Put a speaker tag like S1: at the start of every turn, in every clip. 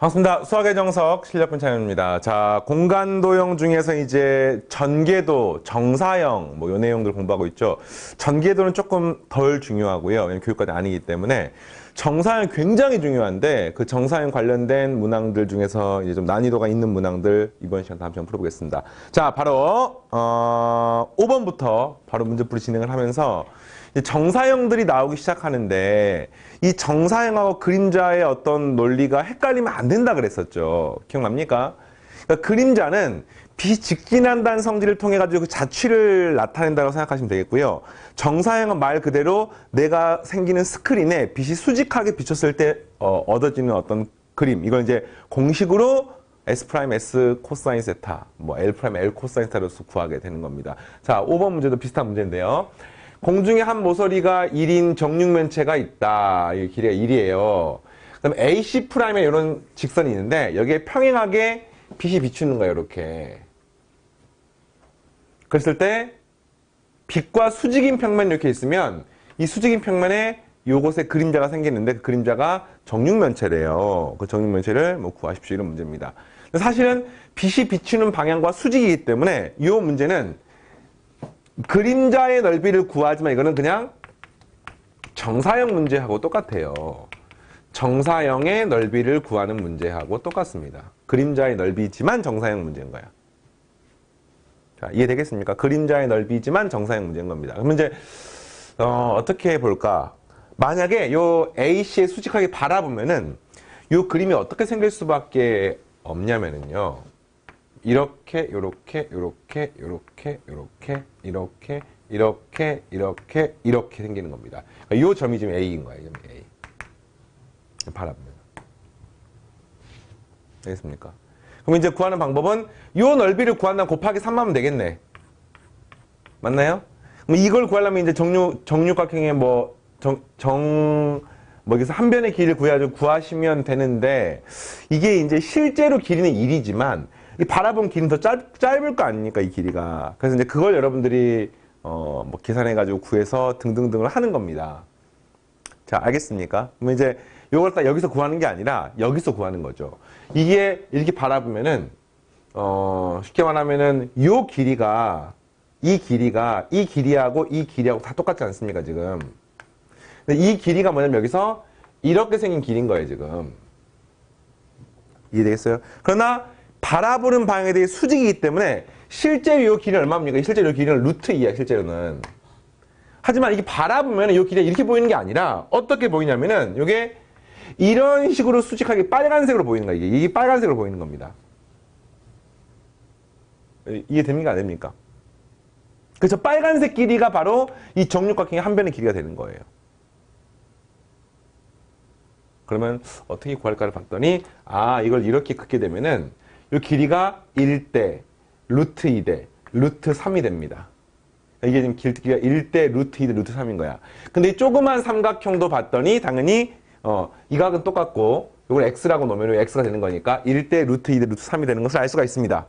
S1: 반갑습니다. 수학의 정석 실력분 차영입니다. 자, 공간도형 중에서 이제 전개도, 정사형 뭐 요 내용들 공부하고 있죠. 전개도는 조금 덜 중요하고요. 왜냐면 교육과정이 아니기 때문에 정사형 굉장히 중요한데 그 정사형 관련된 문항들 중에서 이제 좀 난이도가 있는 문항들 이번 시간 다음 시간 풀어보겠습니다. 자, 바로 5번부터 바로 문제풀이 진행을 하면서 정사형들이 나오기 시작하는데 이 정사형하고 그림자의 어떤 논리가 헷갈리면 안 된다 그랬었죠. 기억납니까? 그러니까 그림자는 빛이 직진한다는 성질을 통해 가지고 그 자취를 나타낸다고 생각하시면 되겠고요. 정사형은 말 그대로 내가 생기는 스크린에 빛이 수직하게 비쳤을 때 얻어지는 어떤 그림. 이걸 이제 공식으로 S'(S) 코사인 세타, 뭐 L'(L) 코사인 세타로서 구하게 되는 겁니다. 자, 5번 문제도 비슷한 문제인데요. 공중에 한 모서리가 1인 정육면체가 있다. 이 길이가 1이에요. 그다음 AC'에 이런 직선이 있는데 여기에 평행하게 빛이 비추는 거예요. 이렇게. 그랬을 때 빛과 수직인 평면이 이렇게 있으면 이 수직인 평면에 요곳에 그림자가 생기는데 그 그림자가 정육면체래요. 그 정육면체를 뭐 구하십시오. 이런 문제입니다. 사실은 빛이 비추는 방향과 수직이기 때문에 이 문제는 그림자의 넓이를 구하지만 이거는 그냥 정사형 문제하고 똑같아요. 정사형의 넓이를 구하는 문제하고 똑같습니다. 그림자의 넓이지만 정사형 문제인 거야. 자, 이해되겠습니까? 그림자의 넓이지만 정사형 문제인 겁니다. 그러면 이제 어떻게 볼까? 만약에 요 AC에 수직하게 바라보면은 요 그림이 어떻게 생길 수밖에 없냐면은요. 이렇게, 요렇게, 요렇게, 요렇게, 요렇게, 이렇게, 이렇게, 이렇게, 이렇게 생기는 겁니다. 그러니까 이 점이 지금 A인 거예요. 이 점이 A. 바라보면. 알겠습니까? 그럼 이제 구하는 방법은 이 넓이를 구한다면 곱하기 3만 하면 되겠네. 맞나요? 그럼 이걸 구하려면 이제 정육각형의 여기서 한 변의 길이를 구하시면 되는데 이게 이제 실제로 길이는 1이지만 이 바라본 길이는 더 짧을 거 아닙니까, 이 길이가. 그래서 이제 그걸 여러분들이, 뭐 계산해가지고 구해서 등등등을 하는 겁니다. 자, 알겠습니까? 그러면 이제 요걸 딱 여기서 구하는 게 아니라 여기서 구하는 거죠. 이게 이렇게 바라보면은, 쉽게 말하면은 요 길이가, 이 길이하고 이 길이하고 다 똑같지 않습니까, 지금. 근데 이 길이가 뭐냐면 여기서 이렇게 생긴 길인 거예요, 지금. 이해되겠어요? 그러나, 바라보는 방향에 대해 수직이기 때문에 실제로 이 길이는 얼마입니까? 실제로 이 길이는 루트 2야, 실제로는. 하지만 이게 바라보면 이 길이가 이렇게 보이는 게 아니라 어떻게 보이냐면은 이게 이런 식으로 수직하게 빨간색으로 보이는 거야. 이게 빨간색으로 보이는 겁니다. 이해됩니까? 안 됩니까? 그래서 빨간색 길이가 바로 이 정육각형의 한 변의 길이가 되는 거예요. 그러면 어떻게 구할까를 봤더니 이걸 이렇게 긋게 되면은 이 길이가 1대, 루트 2대, 루트 3이 됩니다. 이게 지금 길이가 1대, 루트 2대, 루트 3인 거야. 근데 이 조그만 삼각형도 봤더니 당연히 이 각은 똑같고 이걸 x라고 놓으면 x가 되는 거니까 1대, 루트 2대, 루트 3이 되는 것을 알 수가 있습니다.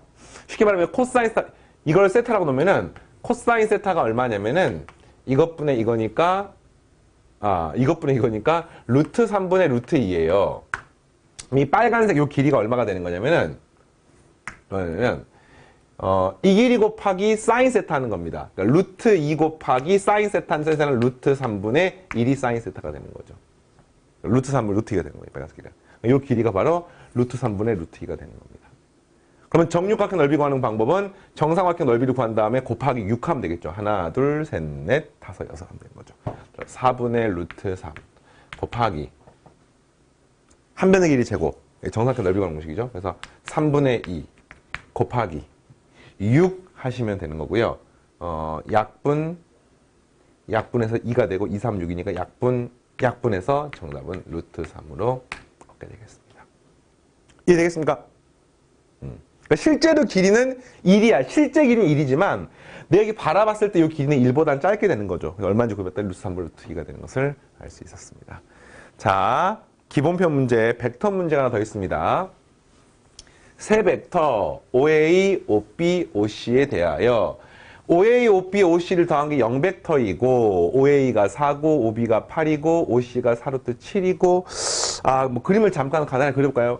S1: 쉽게 말하면 코사인 세타, 이걸 세타라고 놓으면은 코사인 세타가 얼마냐면은 이것분의 이거니까 이것분의 이거니까 루트 3분의 루트 2예요. 이 빨간색 요 길이가 얼마가 되는 거냐면은 이 길이 곱하기 사인 세타 하는 겁니다. 그러니까 루트 2 곱하기 사인 세타는 루트 3분의 1이 사인 세타가 되는 거죠. 루트 3분의 루트 2가 되는 거예요. 빨간색 길이가. 이 길이가 바로 루트 3분의 루트 2가 되는 겁니다. 그러면 정육각형 넓이 구하는 방법은 정삼각형 넓이를 구한 다음에 곱하기 6 하면 되겠죠. 하나, 둘, 셋, 넷, 다섯, 여섯 하면 되는 거죠. 4분의 루트 3 곱하기 한 변의 길이 제곱. 정삼각형 넓이 구하는 공식이죠. 그래서 3분의 2 곱하기 6 하시면 되는 거고요. 약분해서 2가 되고 2, 3, 6이니까 약분해서 정답은 루트 3으로 얻게 되겠습니다. 이해되겠습니까? 그러니까 실제로 길이는 1이야. 실제 길이는 1이지만 내가 여기 바라봤을 때 이 길이는 1보다는 짧게 되는 거죠. 얼마인지 구했더니 루트 3, 루트 2가 되는 것을 알 수 있었습니다. 자, 기본편 문제, 벡터 문제가 하나 더 있습니다. 세 벡터 OA, OB, OC에 대하여 OA, OB, OC를 더한 게 0벡터이고 OA가 4고 OB가 8이고 OC가 4루트 7이고 뭐 그림을 잠깐 간단히 그려볼까요?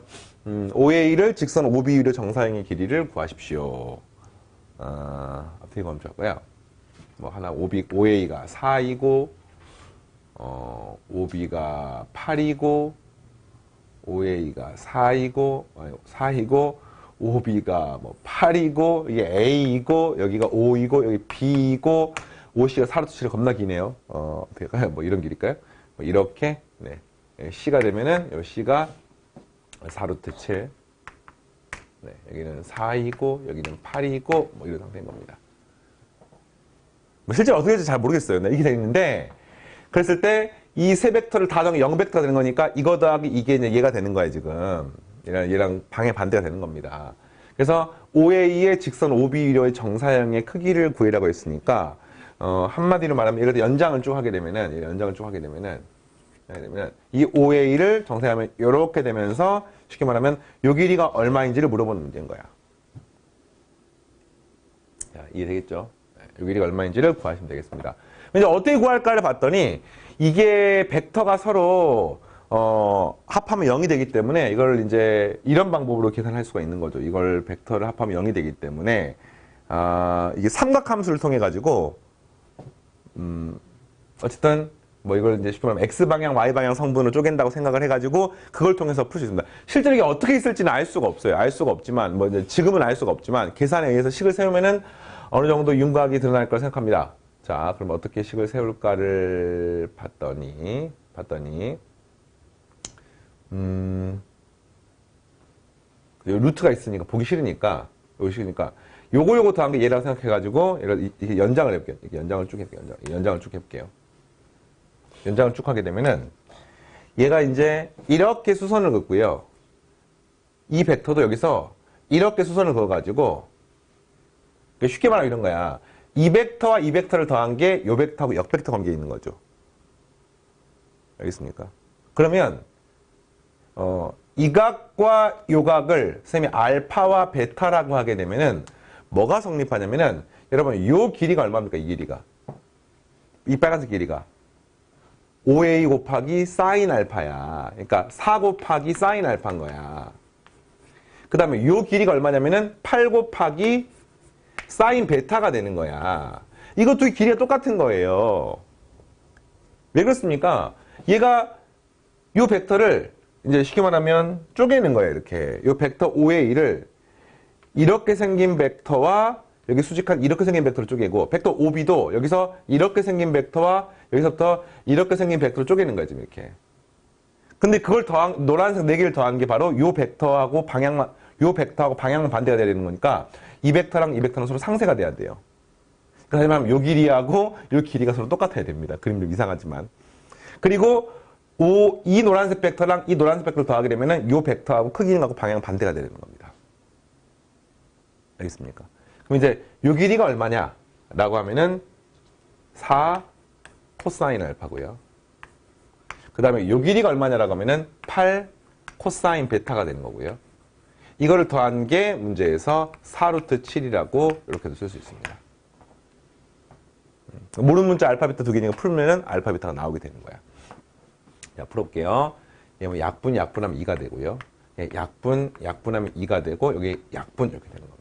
S1: OA를 직선 OB의 정사형의 길이를 구하십시오. 어떻게 구하면 좋을까요? 뭐 하나 OA가 4이고 OB가 8이고 OA가 4이고 OB가 뭐 8이고 이게 A이고 여기가 O이고 여기 B이고 OC가 4루트 7이 겁나 기네요. 어떻게 할까요? 뭐 이런 길일까요? 뭐 이렇게 네. C가 되면은 요 C가 4루트 7 네, 여기는 4이고 여기는 8이고 뭐 이런 상태인 겁니다. 뭐 실제로 어떻게 될지 잘 모르겠어요. 네, 이렇게 되어 있는데 그랬을 때 이 세 벡터를 다 더하면 0벡터가 되는 거니까 이거 더하기 이게 이제 얘가 되는 거예요, 지금. 얘랑 방의 반대가 되는 겁니다. 그래서 OA의 직선 OB의 정사형의 크기를 구해라고 했으니까 한마디로 말하면 예를 들어 연장을 쭉 하게 되면은 이 OA를 정사하면 이렇게 되면서 쉽게 말하면 요 길이가 얼마인지를 물어보는 문제인 거야. 자, 이해되겠죠? 요 길이가 얼마인지를 구하시면 되겠습니다. 이제 어떻게 구할까를 봤더니 이게 벡터가 서로 합하면 0이 되기 때문에 이걸 이제 이런 방법으로 계산할 수가 있는 거죠. 이걸 벡터를 합하면 0이 되기 때문에 이게 삼각함수를 통해 가지고 어쨌든 뭐 이걸 이제 쉽게 말하면 X방향, Y방향 성분을 쪼갠다고 생각을 해가지고 그걸 통해서 풀 수 있습니다. 실제로 이게 어떻게 있을지는 알 수가 없어요. 알 수가 없지만 뭐 이제 지금은 알 수가 없지만 계산에 의해서 식을 세우면은 어느 정도 윤곽이 드러날 거라 생각합니다. 자, 그럼 어떻게 식을 세울까를 봤더니 루트가 있으니까 보기 싫으니까 요거 더한 게 얘라고 생각해가지고 이렇게 연장을 해볼게요. 이렇게 연장을 쭉 해볼게요. 연장을 쭉 해볼게요. 연장을 쭉 하게 되면은 얘가 이제 이렇게 수선을 긋고요. 이 벡터도 여기서 이렇게 수선을 그어가지고 쉽게 말하면 이런 거야. 이 벡터와 이 벡터를 더한 게 요 벡터하고 역벡터 관계에 있는 거죠. 알겠습니까? 그러면 이 각과 요 각을 선생님이 알파와 베타라고 하게 되면은 뭐가 성립하냐면은 여러분 요 길이가 얼마입니까? 이 길이가 이 빨간색 길이가 OA 곱하기 사인 알파야. 그러니까 4 곱하기 사인 알파인 거야. 그 다음에 요 길이가 얼마냐면은 8 곱하기 사인 베타가 되는 거야. 이것도 길이가 똑같은 거예요. 왜 그렇습니까? 얘가 요 벡터를 이제 쉽게 말하면 쪼개는 거예요. 이렇게 요 벡터 OA를 이렇게 생긴 벡터와 여기 수직한 이렇게 생긴 벡터를 쪼개고 벡터 OB도 여기서 이렇게 생긴 벡터와 여기서부터 이렇게 생긴 벡터를 쪼개는 거예요. 지금 이렇게. 근데 그걸 더한 노란색 4개를 더한 게 바로 요 벡터하고 방향만 반대가 돼야 되는 거니까 이 벡터랑 이 벡터는 서로 상쇄가 돼야 돼요. 하지만 요 길이하고 요 길이가 서로 똑같아야 됩니다. 그림 좀 이상하지만. 그리고 이 노란색 벡터랑 이 노란색 벡터를 더하게 되면은 요 벡터하고 크기하고 방향 반대가 되는 겁니다. 알겠습니까? 그럼 이제 요 길이가 얼마냐? 라고 하면은 4 코사인 알파고요. 그 다음에 요 길이가 얼마냐라고 하면은 8 코사인 베타가 되는 거고요. 이거를 더한 게 문제에서 4루트 7이라고 이렇게도 쓸 수 있습니다. 모르는 문자 알파 베타 두 개니까 풀면은 알파 베타가 나오게 되는 거야. 자, 풀어볼게요. 약분하면 2가 되고요. 약분하면 2가 되고 여기 약분 이렇게 되는 겁니다.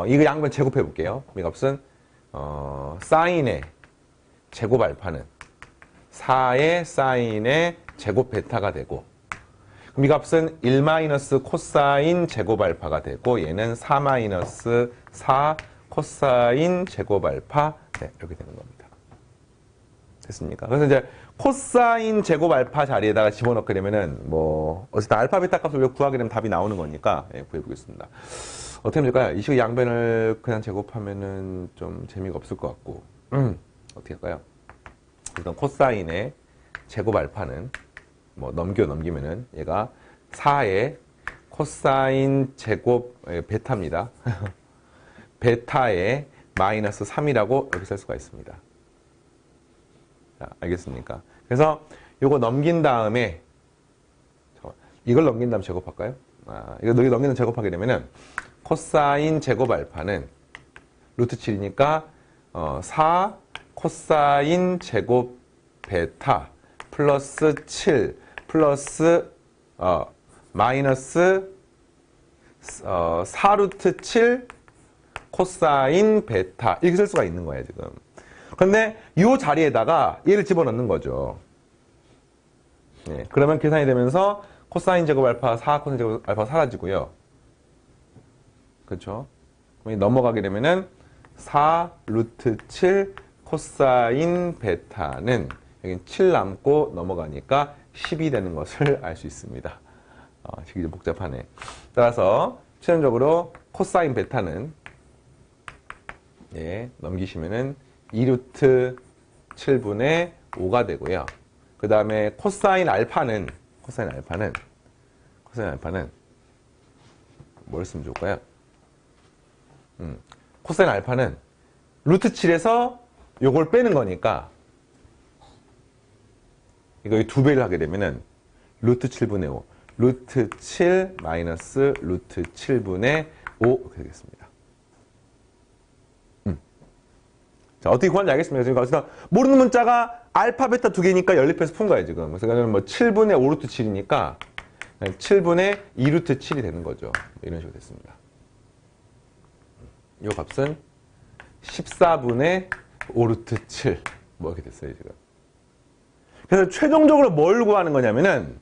S1: 이거 양변 제곱해 볼게요. 이 값은 사인의 제곱 알파는 4의 사인의 제곱 베타가 되고 그럼 이 값은 1 코사인 제곱 알파가 되고 얘는 4 4 코사인 제곱 알파 네, 이렇게 되는 겁니다. 됐습니까? 그래서 이제 코사인 제곱 알파 자리에다가 집어넣게 되면은 뭐 어쨌든 알파 베타 값을 구하게 되면 답이 나오는 거니까 예, 구해보겠습니다. 어떻게 하면 될까요? 이 식의 양변을 그냥 제곱하면은 좀 재미가 없을 것 같고 어떻게 할까요? 일단 코사인의 제곱 알파는 뭐 넘기면은 얘가 4의 코사인 제곱 베타입니다. 베타의 마이너스 3이라고 이렇게 쓸 수가 있습니다. 자, 알겠습니까? 그래서 요거 넘긴 다음에 이걸 넘긴 다음 제곱할까요? 이거 넘긴 다음 제곱하게 되면은 코사인 제곱 알파는 루트 7이니까 4 코사인 제곱 베타 플러스 7 플러스 마이너스 4루트 7 코사인 베타 이렇게 쓸 수가 있는 거예요 지금. 그런데 이 자리에다가 얘를 집어넣는 거죠. 네, 그러면 계산이 되면서 코사인 제곱 알파 4 코사인 제곱 알파 사라지고요. 그렇죠? 넘어가게 되면은 4 루트 7 코사인 베타는 여긴 7 남고 넘어가니까 10이 되는 것을 알 수 있습니다. 식이 좀 복잡하네. 따라서 최종적으로 코사인 베타는 예, 넘기시면은 2루트 7분의 5가 되고요. 그 다음에 코사인 알파는 뭘 쓰면 좋을까요? 코사인 알파는 루트 7에서 요걸 빼는 거니까 이거 2배를 하게 되면은 루트 7분의 5 루트 7 마이너스 루트 7분의 5 이렇게 되겠습니다. 자, 어떻게 구하는지 알겠습니다. 지금 그래서 모르는 문자가 알파, 베타 두 개니까 연립해서 푼 거예요, 지금. 그래서 이거는 뭐 7분의 5루트 7이니까 7분의 2루트 7이 되는 거죠. 이런 식으로 됐습니다. 이 값은 14분의 5루트 7. 뭐 이렇게 됐어요, 지금. 그래서 최종적으로 뭘 구하는 거냐면은,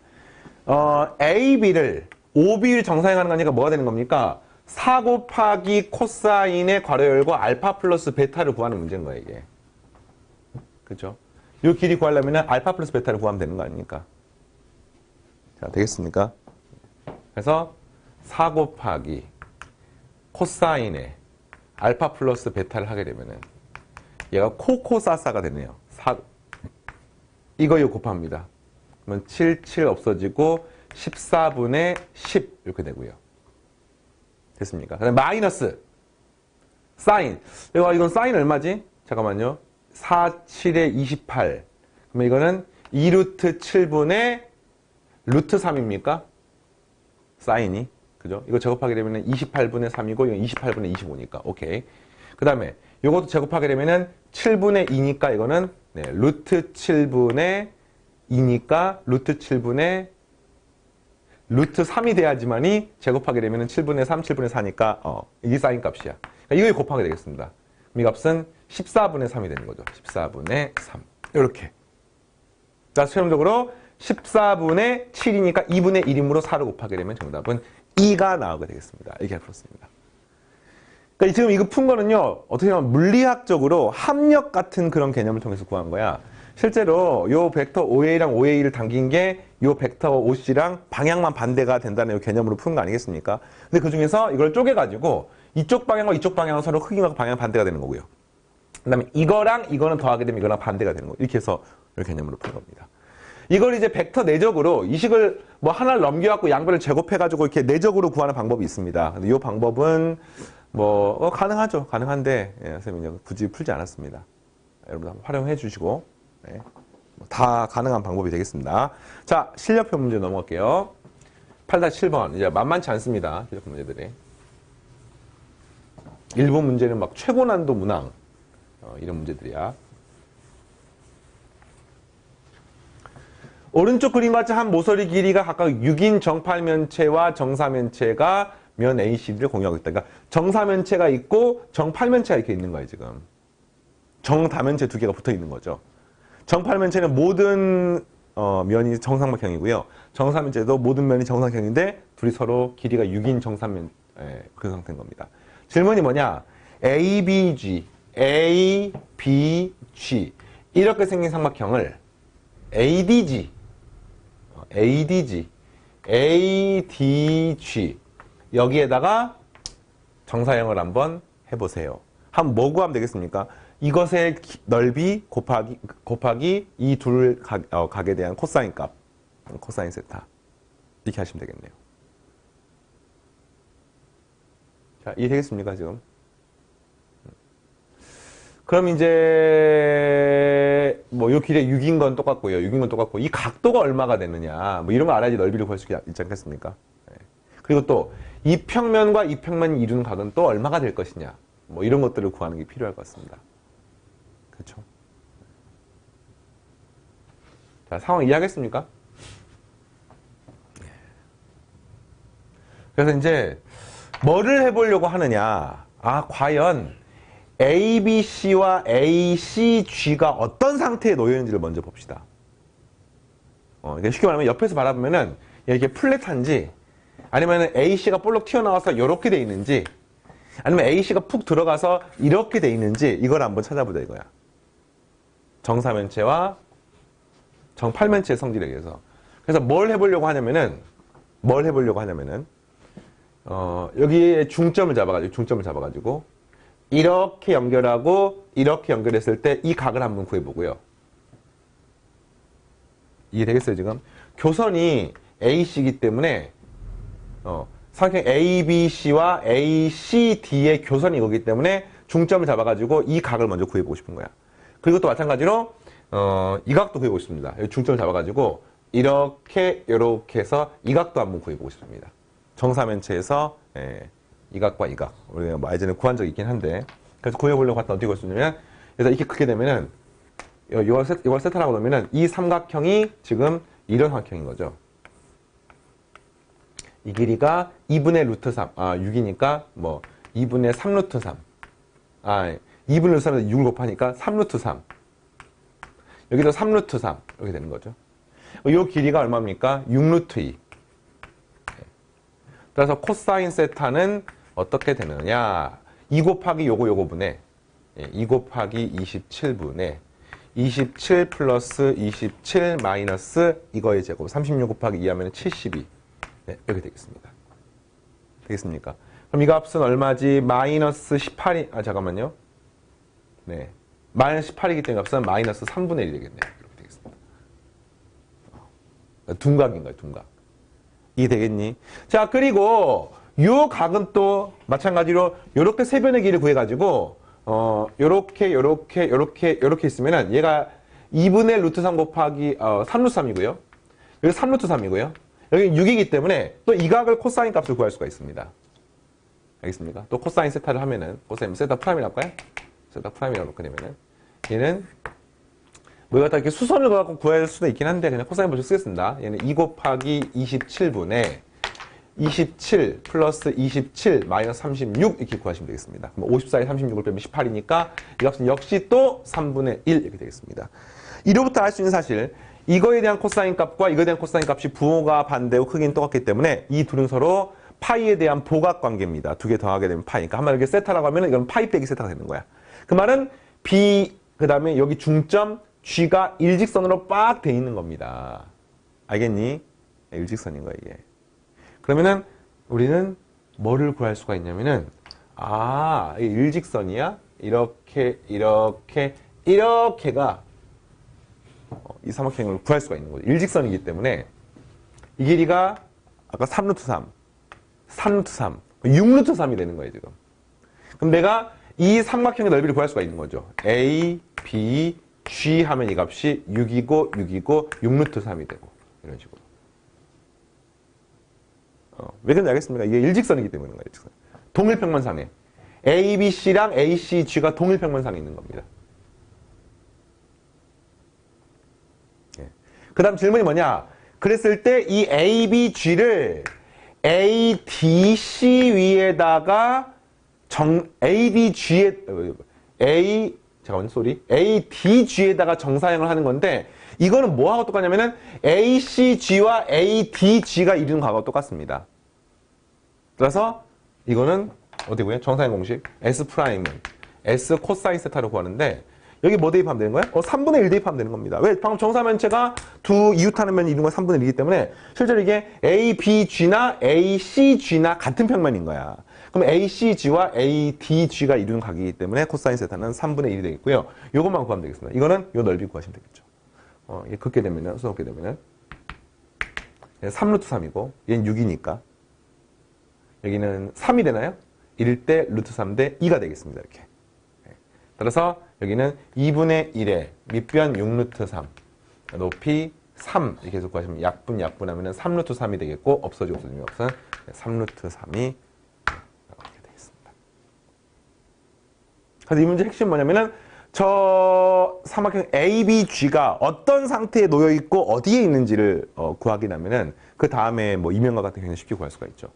S1: A, B를, OB를 정사행하는 거니까 뭐가 되는 겁니까? 4 곱하기 코사인의 괄호 열고 알파 플러스 베타를 구하는 문제인 거예요, 이게. 그죠? 이 길이 구하려면 알파 플러스 베타를 구하면 되는 거 아닙니까? 자, 되겠습니까? 그래서 4 곱하기 코사인의 알파 플러스 베타를 하게 되면은 얘가 코코사사가 되네요. 이거 곱합니다. 그러면 7, 7 없어지고 14분의 10 이렇게 되고요. 됐습니까? 그다음에 마이너스 사인. 이건 사인 얼마지? 잠깐만요. 4, 7에 28. 그러면 이거는 2루트 7분의 루트 3입니까? 사인이. 그죠? 이거 제곱하게 되면 28분의 3이고 이건 28분의 25니까. 오케이. 그 다음에 이것도 제곱하게 되면 7분의 2니까 이거는 네, 루트 7분의 2니까 루트 7분의 루트 3이 돼야지만이 제곱하게 되면 7분의 3, 7분의 4니까 이게 사인 값이야. 그러니까 이거 곱하게 되겠습니다. 이 값은 14분의 3이 되는 거죠. 14분의 3. 이렇게. 자, 최종적으로 14분의 7이니까 2분의 1이므로 4를 곱하게 되면 정답은 2가 나오게 되겠습니다. 이렇게 풀었습니다. 그러니까 지금 이거 푼 거는요, 어떻게 보면 물리학적으로 합력 같은 그런 개념을 통해서 구한 거야. 실제로 요 벡터 OA랑 OA를 당긴 게 요 벡터 OC랑 방향만 반대가 된다는 요 개념으로 푸는 거 아니겠습니까? 근데 그 중에서 이걸 쪼개가지고 이쪽 방향과 이쪽 방향은 서로 크기가 방향 반대가 되는 거고요. 그 다음에 이거랑 이거는 더하게 되면 이거랑 반대가 되는 거예요. 이렇게 해서 이 개념으로 푸는 겁니다. 이걸 이제 벡터 내적으로 이 식을 뭐 하나를 넘겨갖고 양변을 제곱해가지고 이렇게 내적으로 구하는 방법이 있습니다. 근데 이 방법은 뭐 가능하죠. 가능한데 선생님이 굳이 풀지 않았습니다. 여러분 한번 활용해 주시고 네. 다 가능한 방법이 되겠습니다. 자, 실력표 문제 넘어갈게요. 8-7번 이제 만만치 않습니다. 실력표 문제들이. 일본 문제는 막 최고 난도 문항 이런 문제들이야. 오른쪽 그림과 같이 한 모서리 길이가 각각 6인 정팔면체와 정사면체가 면 ACD를 공유하고 있다. 그러니까 정사면체가 있고 정팔면체가 이렇게 있는 거예요, 지금. 정다면체 두 개가 붙어 있는 거죠. 정팔면체는 모든 면이 정삼각형이고요. 정사면체도 모든 면이 정삼각형인데 둘이 서로 길이가 6인 정삼면 그 상태인 겁니다. 질문이 뭐냐? ABG, ABG 이렇게 생긴 삼각형을 ADG, ADG 여기에다가 정사형을 한번 해보세요. 한번 뭐 구하면 되겠습니까? 이것의 넓이 곱하기 이 둘 각에 대한 코사인 값, 코사인 세타 이렇게 하시면 되겠네요. 자, 이해되겠습니까 지금? 그럼 이제 뭐 요 길의 6인 건 똑같고요. 6인 건 똑같고 이 각도가 얼마가 되느냐 뭐 이런 거 알아야지 넓이를 구할 수 있지 않겠습니까? 네. 그리고 또 이 평면과 이 평면이 이루는 각은 또 얼마가 될 것이냐 뭐 이런 것들을 구하는 게 필요할 것 같습니다. 그렇죠? 자, 상황 이해하겠습니까? 그래서 이제 뭐를 해보려고 하느냐. 아, 과연 A, B, C와 A, C, G가 어떤 상태에 놓여 있는지를 먼저 봅시다. 이게 쉽게 말하면 옆에서 바라보면은 이게 플랫한지 아니면 A, C가 볼록 튀어나와서 이렇게 돼 있는지 아니면 A, C가 푹 들어가서 이렇게 돼 있는지 이걸 한번 찾아보자 이거야. 정사면체와 정팔면체의 성질에 의해서. 그래서 뭘 해보려고 하냐면은 여기에 중점을 잡아가지고 이렇게 연결하고 이렇게 연결했을 때 이 각을 한번 구해보고요. 이해되겠어요 지금? 교선이 AC이기 때문에 삼각형 ABC와 ACD의 교선이 이거기 때문에 중점을 잡아가지고 이 각을 먼저 구해보고 싶은 거야. 그리고 또 마찬가지로 이 각도 구해보고 싶습니다. 중점을 잡아가지고 이렇게 해서 이 각도 한번 구해보고 싶습니다. 정사면체에서 이 각과 이 각. 우리가 뭐 예전에 구한 적이 있긴 한데 그래서 구해보려고 했더니 어떻게 구할 수 있냐면 그래서 이렇게 크게 되면은 이걸 세타라고 놓으면은 이 삼각형이 지금 이런 삼각형인 거죠. 이 길이가 2분의 루트 3, 6이니까 뭐 2분의 3 루트 3. 2분의 루트 3에서 6을 곱하니까 3 루트 3. 여기도 3 루트 3 이렇게 되는 거죠. 이 길이가 얼마입니까? 6 루트 2. 그래서 코사인 세타는 어떻게 되느냐? 2 곱하기 요거분의 2 곱하기 27분의 27 플러스 27 마이너스 이거의 제곱 36 곱하기 2 하면 72 이렇게 되겠습니다. 되겠습니까? 그럼 이 값은 얼마지? 마이너스 18이 잠깐만요. 네, 마이너스 18이기 때문에 값은 마이너스 3분의 1이 되겠네요. 이렇게 되겠습니다. 둔각인가요? 둔각. 이게 되겠니? 자, 그리고 요 각은 또 마찬가지로 요렇게 세 변의 길이를 구해가지고 요렇게 있으면은 얘가 2분의 루트 3 곱하기 3 루트 3이고요. 여기 3 루트 3이고요. 여기 6이기 때문에 또 이 각을 코사인 값을 구할 수가 있습니다. 알겠습니까? 또 코사인 세타를 하면은 코사인 세타 프라임이라고 할까요? 세타 프라임이라고 놓게 되면은 얘는 뭐 갖다 이렇게 수선을 갖고 구할 수도 있긴 한데 그냥 코사인 법칙 쓰겠습니다. 얘는 2 곱하기 27분의 27 플러스 27 마이너스 36 이렇게 구하시면 되겠습니다. 그럼 54에 36을 빼면 18이니까 이 값은 역시 또 3분의 1 이렇게 되겠습니다. 이로부터 알 수 있는 사실 이거에 대한 코사인 값과 이거에 대한 코사인 값이 부호가 반대고 크기는 똑같기 때문에 이 둘은 서로 파이에 대한 보각 관계입니다. 두 개 더하게 되면 파이니까 한마디로 이렇게 세타라고 하면 이건 파이 빼기 세타가 되는 거야. 그 말은 B 그 다음에 여기 중점 G가 일직선으로 빡 돼 있는 겁니다. 알겠니? 일직선인 거야 이게. 그러면은 우리는 뭐를 구할 수가 있냐면은 이 일직선이야? 이렇게가 이 삼각형을 구할 수가 있는 거죠. 일직선이기 때문에 이 길이가 아까 3루트 3, 3루트 3, 6루트 3이 되는 거예요 지금. 그럼 내가 이 삼각형의 넓이를 구할 수가 있는 거죠. A, B, G 하면 이 값이 6이고 6루트 3이 되고 이런 식으로. 왜 그런지 알겠습니까? 이게 일직선이기 때문에 그런 거예요. 일직선. 동일평면상에 A, B, C랑 A, C, G가 동일평면상에 있는 겁니다. 그 다음 질문이 뭐냐? 그랬을 때 이 A, B, G를 A, D, C 위에다가 A, D, G에 A, D, G에다가 정사형을 하는 건데 이거는 뭐하고 똑같냐면은 A, C, G와 A, D, G가 이루는 값하고 똑같습니다. 그래서 이거는 어디고요? 정사형 공식 S 프라임은 S 코사인 세타로 구하는데 여기 뭐 대입하면 되는 거야? 3분의 1 대입하면 되는 겁니다. 왜? 방금 정사면체가 두 이웃하는 면이 이루는 건 3분의 1이기 때문에 실제로 이게 A, B, G나 A, C, G나 같은 평면인 거야. 그럼 A, C, G와 A, D, G가 이루는 각이기 때문에 코사인 세타는 3분의 1이 되겠고요. 요것만 구하면 되겠습니다. 이거는 요 넓이 구하시면 되겠죠. 이게 긋게 되면은, 수놓게 되면은 3루트 3이고 얘는 6이니까 여기는 3이 되나요? 1일 때 루트 3 대 2가 되겠습니다. 이렇게. 따라서 여기는 2분의 1에 밑변 6루트 3 높이 3 이렇게 해서 구하시면 약분하면 3루트 3이 되겠고 없어지면 3루트 3이 이렇게 되겠습니다. 그래서 이 문제 핵심 뭐냐면은 저 삼각형 ABG가 어떤 상태에 놓여 있고 어디에 있는지를 구하게 되면은 그 다음에 뭐 이면과 같은 경우는 쉽게 구할 수가 있죠.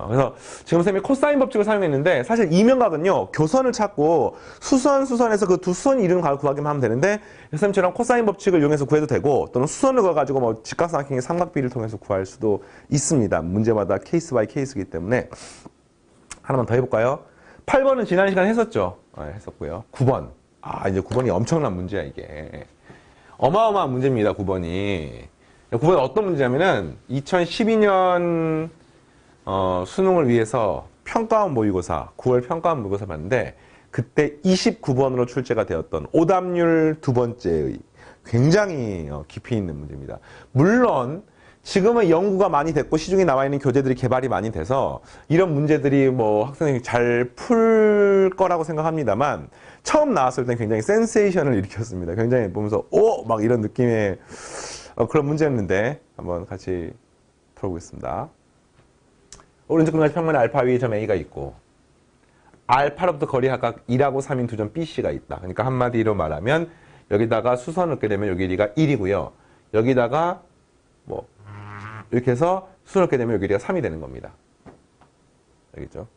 S1: 그래서 지금 쌤이 코사인 법칙을 사용했는데 사실 이면각은요 교선을 찾고 수선에서 그 두 수선이 이루는 각을 구하기만 하면 되는데 쌤처럼 코사인 법칙을 이용해서 구해도 되고 또는 수선을 구해가지고 뭐 직각삼각형의 삼각비를 통해서 구할 수도 있습니다. 문제마다 케이스 바이 케이스이기 때문에 하나만 더 해볼까요? 8번은 지난 시간에 했었죠. 했었고요. 9번. 이제 9번이 엄청난 문제야 이게. 어마어마한 문제입니다. 9번이. 9번은 어떤 문제냐면은 2012년 수능을 위해서 평가원 모의고사, 9월 평가원 모의고사 봤는데 그때 29번으로 출제가 되었던 오답률 두 번째의 굉장히 깊이 있는 문제입니다. 물론 지금은 연구가 많이 됐고 시중에 나와 있는 교재들이 개발이 많이 돼서 이런 문제들이 뭐 학생들이 잘 풀 거라고 생각합니다만 처음 나왔을 때 굉장히 센세이션을 일으켰습니다. 굉장히 보면서 막 이런 느낌의 그런 문제였는데 한번 같이 풀어보겠습니다. 오른쪽 끝까지 평면의 알파 위에 점 A가 있고 알파로부터 거리 각각 2하고 3인 두 점 BC가 있다. 그러니까 한마디로 말하면 여기다가 수선을 넣게 되면 여기 길이가 1이고요. 여기다가 뭐 이렇게 해서 수선을 넣게 되면 여기 길이가 3이 되는 겁니다. 알겠죠?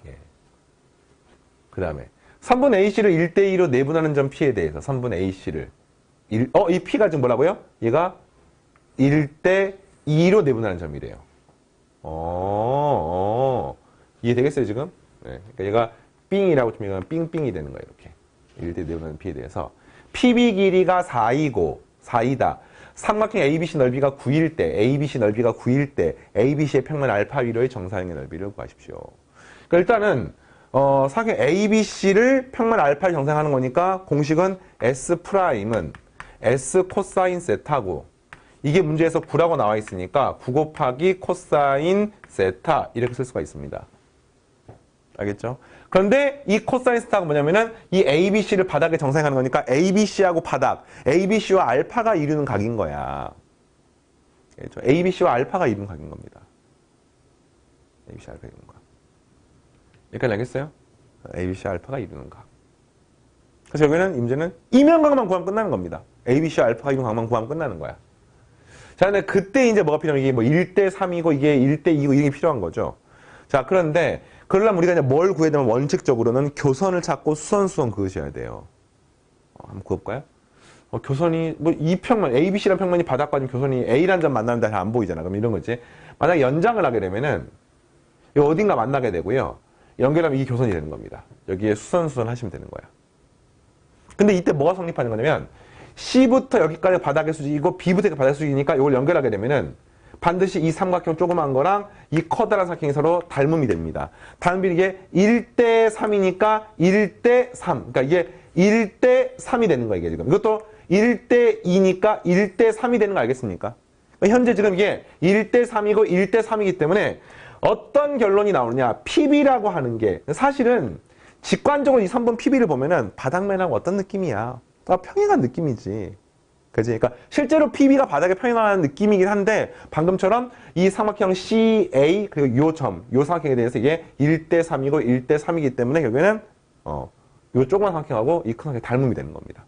S1: 예. 그 다음에 3분 AC를 1대2로 내분하는 점 P에 대해서 3분 AC를 이 P가 지금 뭐라고요? 얘가 1대2로 내분하는 점이래요. 이해되겠어요, 지금? 네. 그러니까 얘가 삥이라고 치면 이건 삥삥이 되는 거예요, 이렇게. 1대 내분하는 P에 대해서. PB 길이가 4이다. 삼각형 ABC 넓이가 9일 때, ABC 넓이가 9일 때, ABC의 평면 알파 위로의 정사형의 넓이를 구하십시오. 그러니까 일단은, 삼각형 ABC를 평면 알파를 정사하는 거니까 공식은 S'은 S 코사인 세타고, 이게 문제에서 9라고 나와 있으니까 9 곱하기 코사인 세타 이렇게 쓸 수가 있습니다. 알겠죠? 그런데 이 코사인 세타가 뭐냐면은 이 ABC를 바닥에 정사하는 거니까 ABC하고 바닥, ABC와 알파가 이루는 각인 거야. 알겠죠? ABC와 알파가 이루는 각인 겁니다. ABC 알파 이루는 각. 여기까지 알겠어요? ABC 알파가 이루는 각. 그래서 여기는 문제는 이면각만 구하면 끝나는 겁니다. ABC와 알파가 이루는 각만 구하면 끝나는 거야. 자, 근데 그때 이제 뭐가 필요하면 이게 뭐 1대3이고 이게 1대2고 이게 필요한 거죠. 자, 그런데 그러려면 우리가 이제 뭘 구해야 되면 원칙적으로는 교선을 찾고 수선 그으셔야 돼요. 한번 구해볼까요? 교선이 뭐 이 평면 ABC라는 평면이 바닥과 교선이 A라는 점 만나는데 잘 안 보이잖아. 그럼 이런 거지. 만약에 연장을 하게 되면은 여기 어딘가 만나게 되고요. 연결하면 이게 교선이 되는 겁니다. 여기에 수선 하시면 되는 거야. 근데 이때 뭐가 성립하는 거냐면 C부터 여기까지 바닥의 수직이고 B부터 여기 바닥의 수직이니까 이걸 연결하게 되면은 반드시 이 삼각형 조그만 거랑 이 커다란 삼각형이 서로 닮음이 됩니다. 닮음이 이게 1대3이니까 1대3. 그러니까 이게 1대3이 되는 거야, 이게 지금. 이것도 1대2니까 1대3이 되는 거 알겠습니까? 그러니까 현재 지금 이게 1대3이고 1대3이기 때문에 어떤 결론이 나오느냐. PB라고 하는 게 사실은 직관적으로 이 3번 PB를 보면은 바닥면하고 어떤 느낌이야. 다 평행한 느낌이지. 그지? 그러니까 실제로 PB가 바닥에 평행하는 느낌이긴 한데 방금처럼 이 삼각형 CA 그리고 요 점, 요 삼각형에 대해서 이게 1대3이고 1대3이기 때문에 결국에는 요 조그만 삼각형하고 이 큰 삼각형이 닮음이 되는 겁니다.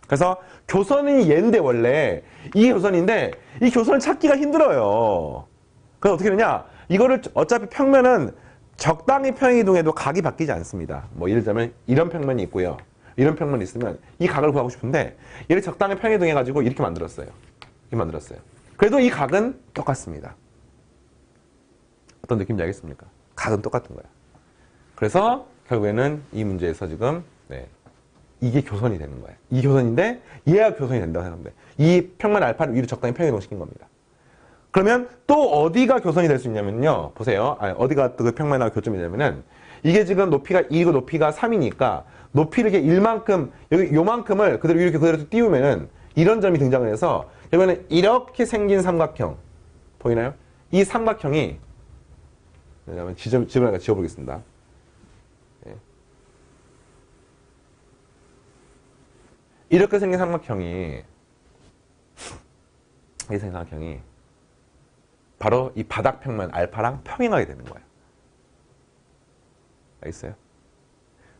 S1: 그래서 교선이 얘인데 원래 이게 교선인데 이 교선을 찾기가 힘들어요. 그래서 어떻게 되냐? 이거를 어차피 평면은 적당히 평행이동해도 각이 바뀌지 않습니다. 뭐 예를 들자면 이런 평면이 있고요. 이런 평면이 있으면 이 각을 구하고 싶은데 얘를 적당히 평행이동해가지고 이렇게 만들었어요. 이렇게 만들었어요. 그래도 이 각은 똑같습니다. 어떤 느낌인지 알겠습니까? 각은 똑같은 거야. 그래서 결국에는 이 문제에서 지금 이게 교선이 되는 거예요. 이 교선인데 얘가 교선이 된다고 생각하면 돼. 이 평면 알파를 위로 적당히 평행이동시킨 겁니다. 그러면 또 어디가 교선이 될 수 있냐면요. 보세요. 어디가 또 그 평면하고 교점이 되냐면은 이게 지금 높이가 2이고 높이가 3이니까 높이를 이렇게 1만큼, 여기 요만큼을 그대로 이렇게 그대로 띄우면은 이런 점이 등장을 해서 결국에는 이렇게 생긴 삼각형. 보이나요? 이 삼각형이, 왜냐면 지점을 지워보겠습니다. 이렇게 생긴 삼각형이, 이 삼각형이 바로 이 바닥 평면 알파랑 평행하게 되는 거예요. 알겠어요?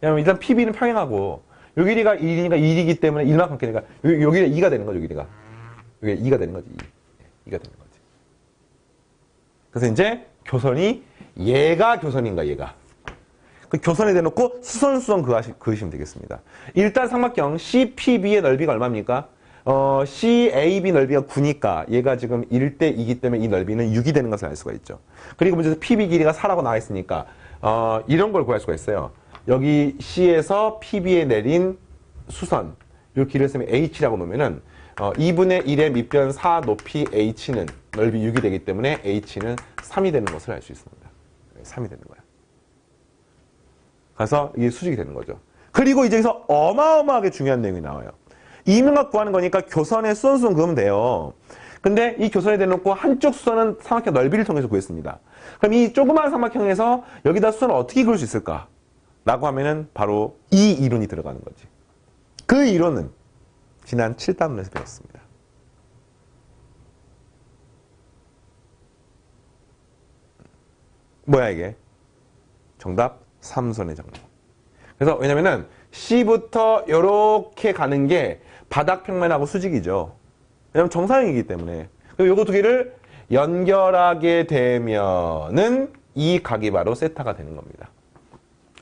S1: 왜냐면 일단 PB는 평행하고 요 길이가 1이니까 1이기 때문에 1만큼 되니까 요 길이가 2가 되는 거죠, 요 길이가. 요게 2가 되는 거지. 2가 되는 거지. 그래서 이제 교선이 얘가 교선인가 얘가. 그 교선에 대놓고 수선 그으시면 되겠습니다. 일단 삼각형 CPB의 넓이가 얼마입니까? CAB 넓이가 9니까 얘가 지금 1대 2기 때문에 이 넓이는 6이 되는 것을 알 수가 있죠. 그리고 문제에서 PB 길이가 4라고 나와 있으니까 이런 걸 구할 수가 있어요. 여기 C에서 PB에 내린 수선 이 길이를 쓰면 H라고 놓으면은 2분의 1의 밑변 4 높이 H는 넓이 6이 되기 때문에 H는 3이 되는 것을 알 수 있습니다. 3이 되는 거야. 그래서 이게 수직이 되는 거죠. 그리고 이제 여기서 어마어마하게 중요한 내용이 나와요. 이명각 구하는 거니까 교선의 수선 그으면 돼요. 근데 이 교선에 대놓고 한쪽 수선은 삼각형 넓이를 통해서 구했습니다. 그럼 이 조그마한 삼각형에서 여기다 수선을 어떻게 그을 수 있을까? 라고 하면은 바로 이 이론이 들어가는 거지. 그 이론은 지난 7단원에서 배웠습니다. 뭐야 이게? 정답 3선의 정리. 그래서 왜냐면은 C부터 이렇게 가는 게 바닥 평면하고 수직이죠. 왜냐면 정사형이기 때문에. 그리고 요거 두 개를 연결하게 되면은 이 각이 바로 세타가 되는 겁니다.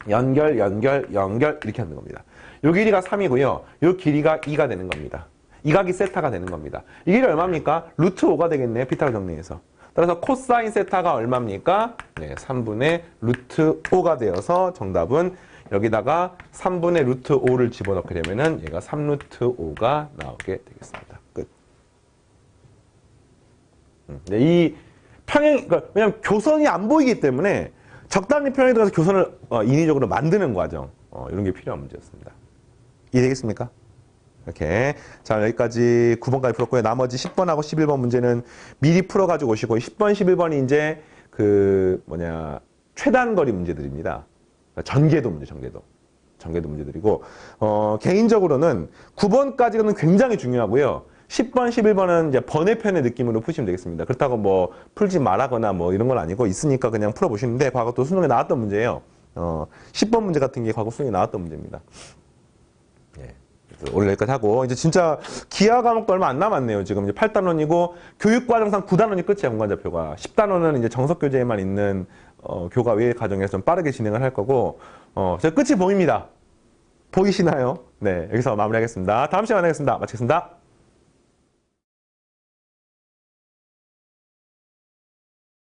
S1: 연결 이렇게 하는 겁니다. 요 길이가 3이고요. 요 길이가 2가 되는 겁니다. 이 각이 세타가 되는 겁니다. 이 길이 얼마입니까? 루트 5가 되겠네요. 피타고 정리해서. 따라서 코사인 세타가 얼마입니까? 네, 3분의 루트 5가 되어서 정답은 여기다가 3분의 루트 5를 집어넣게 되면은 얘가 3루트 5가 나오게 되겠습니다. 끝. 네, 이 평행, 그러니까 왜냐면 교선이 안 보이기 때문에 적당히 평행에 들어가서 교선을 인위적으로 만드는 과정, 이런 게 필요한 문제였습니다. 이해되겠습니까? 이렇게. 자, 여기까지 9번까지 풀었고요. 나머지 10번하고 11번 문제는 미리 풀어가지고 오시고, 10번, 11번이 이제 최단거리 문제들입니다. 전개도 문제, 전개도 문제들이고, 개인적으로는 9번까지는 굉장히 중요하고요. 10번, 11번은 이제 번외편의 느낌으로 푸시면 되겠습니다. 그렇다고 뭐 풀지 말하거나 뭐 이런 건 아니고 있으니까 그냥 풀어보시는데 과거 또 수능에 나왔던 문제예요. 10번 문제 같은 게 과거 수능에 나왔던 문제입니다. 예. 오늘 여기까지 하고 이제 진짜 기하 과목도 얼마 안 남았네요. 지금 이제 8단원이고 교육과정상 9단원이 끝이야. 공간좌표가. 10단원은 이제 정석교재에만 있는 교과 외의 과정에서 좀 빠르게 진행을 할 거고 끝이 보입니다. 보이시나요? 네, 여기서 마무리하겠습니다. 다음 시간에 만나겠습니다. 마치겠습니다.